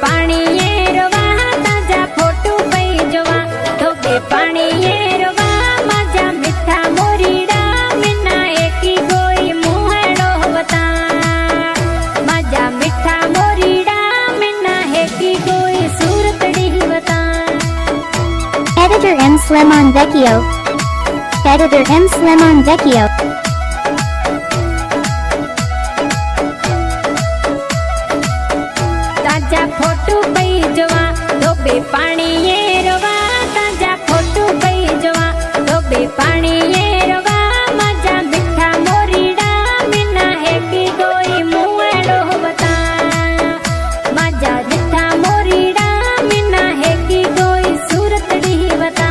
पानी ये रोवा ताजा फोटो पई जोवा धोबे पानी ये रोवा मजा मिठा मोरीड़ा मिना एकी कोई मुहड़ो बता मजा मिठा मोरीड़ा मिना एकी कोई सूरतड़ी बता। Editor M. Slimon Vecchio. Editor M. Slimon Vecchio. ताजा फोटो पई जोवा धोबे पानी ये रोवा ताजा फोटो पई जोवा धोबे पानी ये रोवा मजा मिठा मोरीड़ा मिना हेकी कोई मुहड़ो बता मजा मिठा मोरीड़ा मिना हेकी कोई सूरतड़ी बता।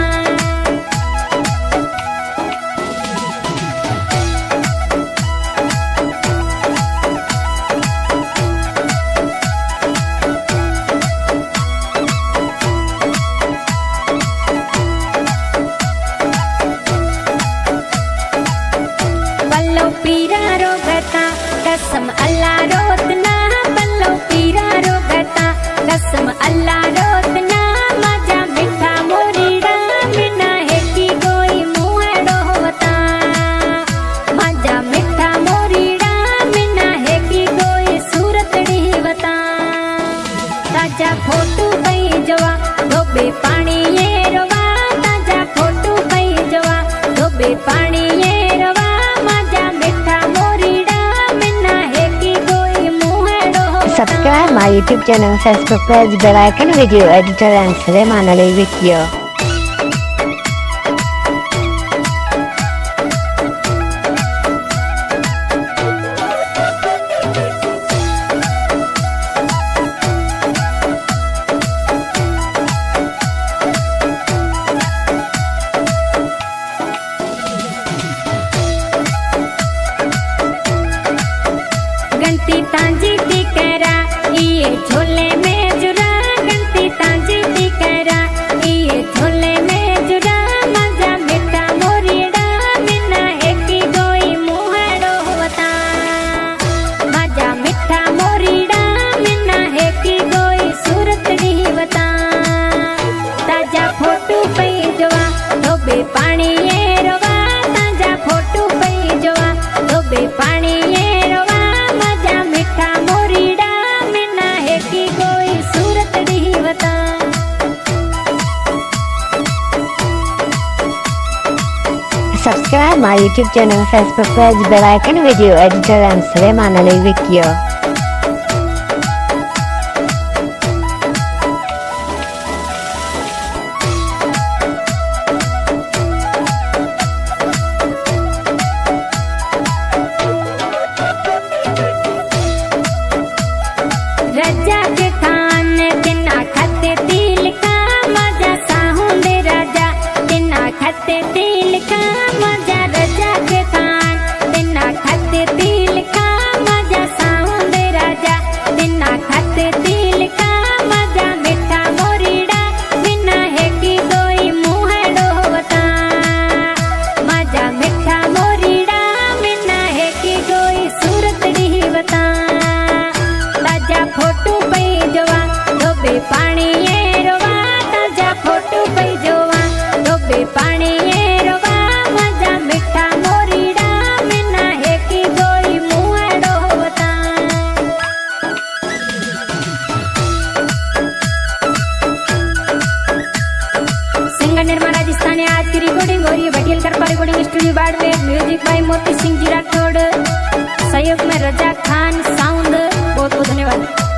पल्लो पीरा रोगता कसम अल्लाह रोतना पल्लो पीरा रोगता कसम अल्लाह रोतना मजा मिठा मोरीड़ा मिना हेकी कोई मुहड़ो बता मजा मिठा मोरीड़ा मिना हेकी कोई सूरतड़ी बता। ताजा फोटो पई जोवा धोबे पानी ये रोवा ताजा फोटो पई जोवा धोबे पानी ये रोवा Subscribe my YouTube channel, subscribe press bell icon, video editor and Slimon Vecchio. गंती तांजी दी करा ये झोले में जुरा गंती तांजी दी करा ये झोले में जुरा मजा मिठा मोरीड़ा मिना हेकी कोई मुहड़ो बता मजा मिठा मोरीड़ा मिना हेकी कोई सूरतड़ी बता। ताजा फोटो पई जोवा धोबे पानी ये रोवा ताजा फोटो पई जोवा धोबे पानी ये रोवा मजा मिठा मोरीड़ा मिना हेकी कोई सूरतड़ी बता। Subscribe my YouTube channel, subscribe press bell icon, video editor and Slimon Vecchio. रजा के खान तिना खते तिल का मजा साहुंदे राजा तिना खते तिल का मजा रजा के खान तिना खते तिल का मजा साहुंदे राजा तिना खते तिल का मजा मिठा मोरीड़ा मिना हेकी कोई मुहड़ो बता मजा मिठा मोरीड़ा मिना हेकी कोई सूरतड़ी बता। ताजा फोटो पई जोवा धोबे पानी ये रोवा ताजा फोटो पई जोवा धोबे पानी ये रोवा मजा मिठा मोरीड़ा मिना हेकी कोई मुहड़ो बता। सिंगर निर्मा राजस्थानी आज की रिकॉर्डिंग हो रही है भटियल करपा recording studio Barmer. Music by Moti Singh ji Rathore, सहयोग में रजा खान, साउंड। बहुत बहुत धन्यवाद।